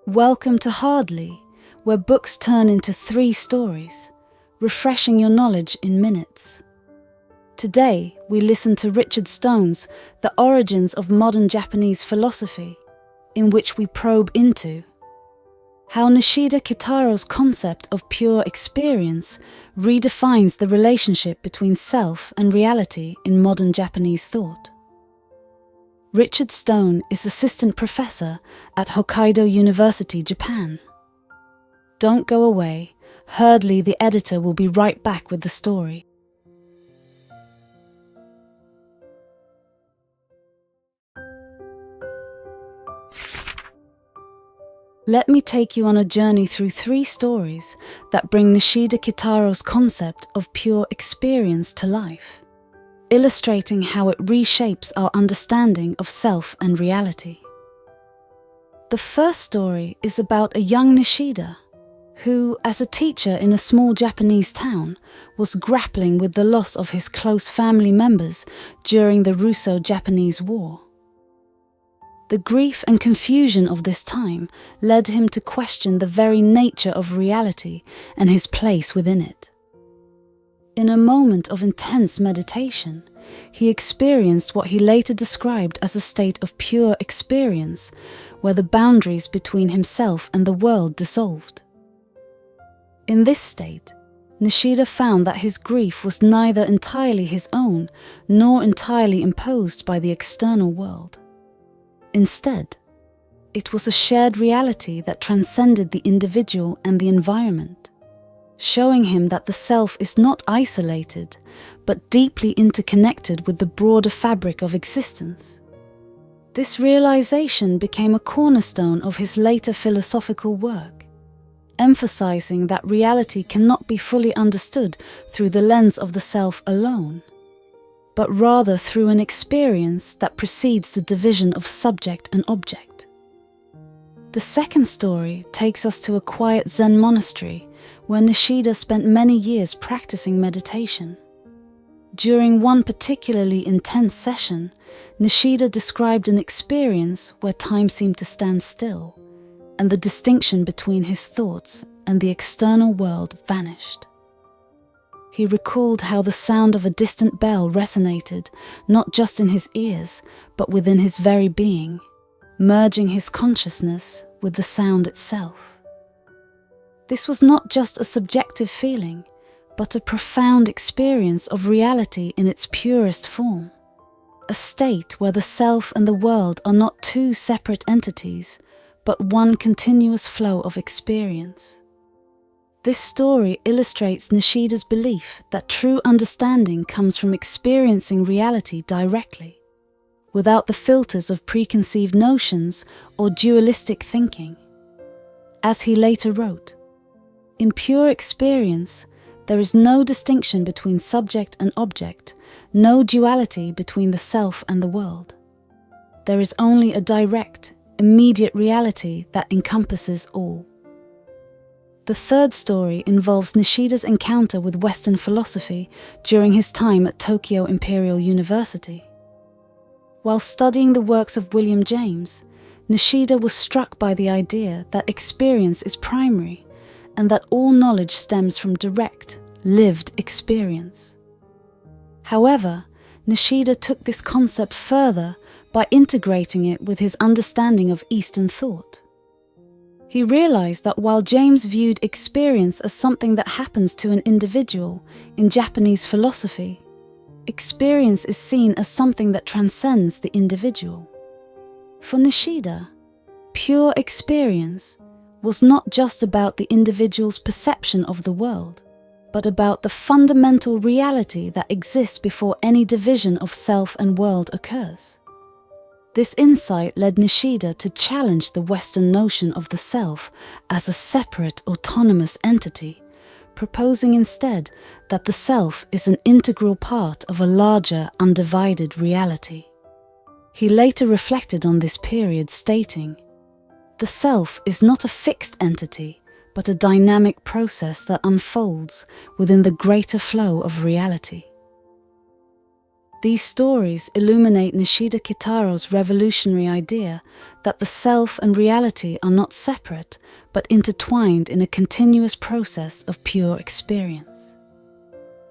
Welcome to Hardly, where books turn into 3 stories, refreshing your knowledge in minutes. Today, we listen to Richard Stone's The Origins of Modern Japanese Philosophy, in which we probe into how Nishida Kitaro's concept of pure experience redefines the relationship between self and reality in modern Japanese thought. Richard Stone is assistant professor at Hokkaido University, Japan. Don't go away. Hurdley, the editor, will be right back with the story. Let me take you on a journey through 3 stories that bring Nishida Kitaro's concept of pure experience to life, illustrating how it reshapes our understanding of self and reality. The first story is about a young Nishida who, as a teacher in a small Japanese town, was grappling with the loss of his close family members during the Russo-Japanese War. The grief and confusion of this time led him to question the very nature of reality and his place within it. In a moment of intense meditation, he experienced what he later described as a state of pure experience, where the boundaries between himself and the world dissolved. In this state, Nishida found that his grief was neither entirely his own nor entirely imposed by the external world. Instead, it was a shared reality that transcended the individual and the environment, showing him that the self is not isolated, but deeply interconnected with the broader fabric of existence. This realization became a cornerstone of his later philosophical work, emphasizing that reality cannot be fully understood through the lens of the self alone, but rather through an experience that precedes the division of subject and object. The second story takes us to a quiet Zen monastery where Nishida spent many years practicing meditation. During one particularly intense session, Nishida described an experience where time seemed to stand still, and the distinction between his thoughts and the external world vanished. He recalled how the sound of a distant bell resonated not just in his ears, but within his very being, merging his consciousness with the sound itself. This was not just a subjective feeling, but a profound experience of reality in its purest form, a state where the self and the world are not 2 separate entities, but one continuous flow of experience. This story illustrates Nishida's belief that true understanding comes from experiencing reality directly, without the filters of preconceived notions or dualistic thinking. As he later wrote, "In pure experience, there is no distinction between subject and object, no duality between the self and the world. There is only a direct, immediate reality that encompasses all." The third story involves Nishida's encounter with Western philosophy during his time at Tokyo Imperial University. While studying the works of William James, Nishida was struck by the idea that experience is primary and that all knowledge stems from direct, lived experience. However, Nishida took this concept further by integrating it with his understanding of Eastern thought. He realized that while James viewed experience as something that happens to an individual in Japanese philosophy, experience is seen as something that transcends the individual. For Nishida, pure experience was not just about the individual's perception of the world, but about the fundamental reality that exists before any division of self and world occurs. This insight led Nishida to challenge the Western notion of the self as a separate, autonomous entity, proposing instead that the self is an integral part of a larger, undivided reality. He later reflected on this period, stating, "The self is not a fixed entity, but a dynamic process that unfolds within the greater flow of reality." These stories illuminate Nishida Kitaro's revolutionary idea that the self and reality are not separate, but intertwined in a continuous process of pure experience.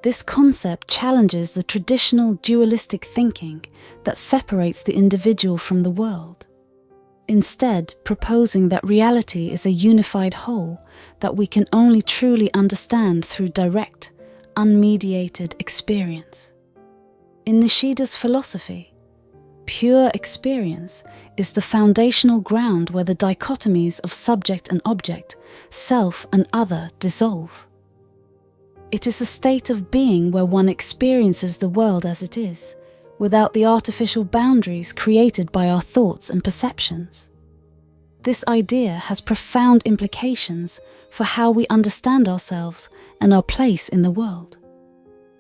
This concept challenges the traditional dualistic thinking that separates the individual from the world, instead proposing that reality is a unified whole that we can only truly understand through direct, unmediated experience. In Nishida's philosophy, pure experience is the foundational ground where the dichotomies of subject and object, self and other, dissolve. It is a state of being where one experiences the world as it is, without the artificial boundaries created by our thoughts and perceptions. This idea has profound implications for how we understand ourselves and our place in the world.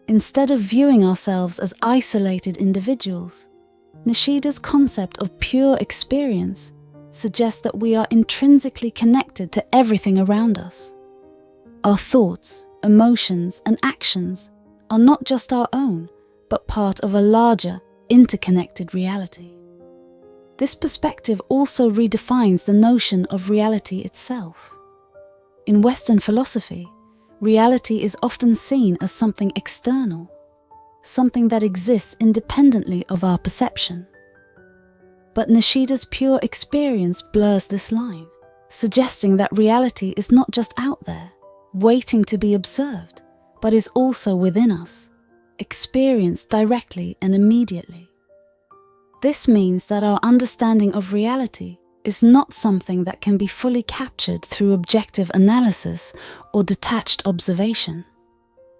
Instead of viewing ourselves as isolated individuals, Nishida's concept of pure experience suggests that we are intrinsically connected to everything around us. Our thoughts, emotions, and actions are not just our own, but part of a larger, interconnected reality. This perspective also redefines the notion of reality itself. In Western philosophy, reality is often seen as something external, something that exists independently of our perception. But Nishida's pure experience blurs this line, suggesting that reality is not just out there, waiting to be observed, but is also within us, experienced directly and immediately. This means that our understanding of reality is not something that can be fully captured through objective analysis or detached observation.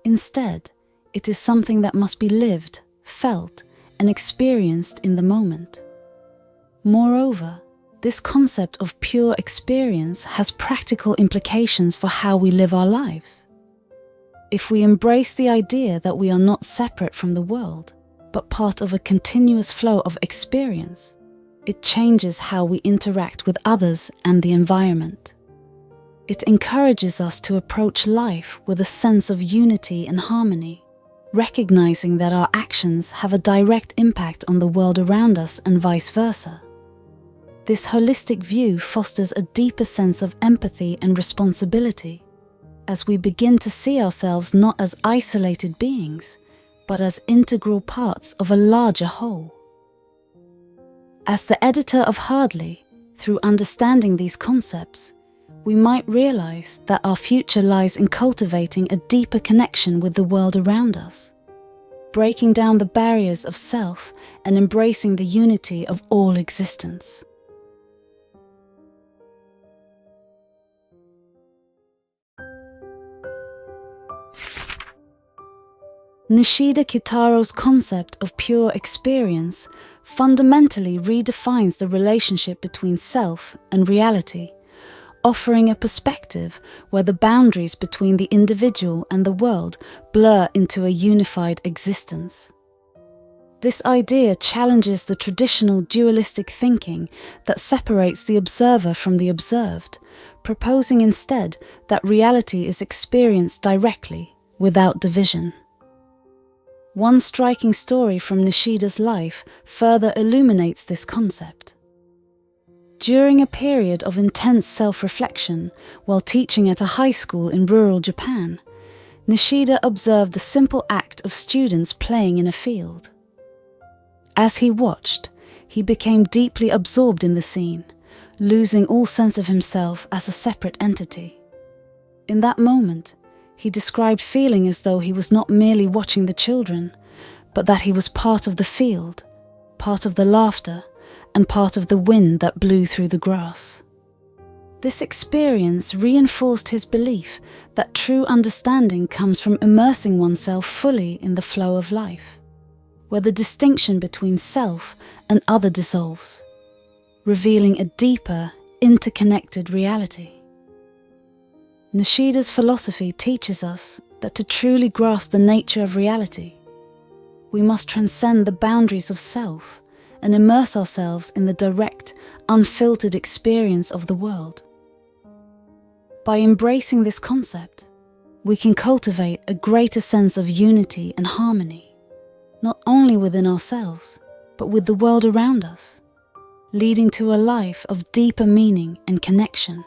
Instead, it is something that must be lived, felt, and experienced in the moment. Moreover, this concept of pure experience has practical implications for how we live our lives. If we embrace the idea that we are not separate from the world, but part of a continuous flow of experience, it changes how we interact with others and the environment. It encourages us to approach life with a sense of unity and harmony, recognizing that our actions have a direct impact on the world around us and vice versa. This holistic view fosters a deeper sense of empathy and responsibility, as we begin to see ourselves not as isolated beings, but as integral parts of a larger whole. As the editor of Hardly, through understanding these concepts, we might realize that our future lies in cultivating a deeper connection with the world around us, breaking down the barriers of self and embracing the unity of all existence. Nishida Kitaro's concept of pure experience fundamentally redefines the relationship between self and reality, offering a perspective where the boundaries between the individual and the world blur into a unified existence. This idea challenges the traditional dualistic thinking that separates the observer from the observed, proposing instead that reality is experienced directly, without division. One striking story from Nishida's life further illuminates this concept. During a period of intense self-reflection while teaching at a high school in rural Japan, Nishida observed the simple act of students playing in a field. As he watched, he became deeply absorbed in the scene, losing all sense of himself as a separate entity. In that moment, he described feeling as though he was not merely watching the children, but that he was part of the field, part of the laughter, and part of the wind that blew through the grass. This experience reinforced his belief that true understanding comes from immersing oneself fully in the flow of life, where the distinction between self and other dissolves, revealing a deeper, interconnected reality. Nishida's philosophy teaches us that to truly grasp the nature of reality, we must transcend the boundaries of self and immerse ourselves in the direct, unfiltered experience of the world. By embracing this concept, we can cultivate a greater sense of unity and harmony, not only within ourselves, but with the world around us, leading to a life of deeper meaning and connection.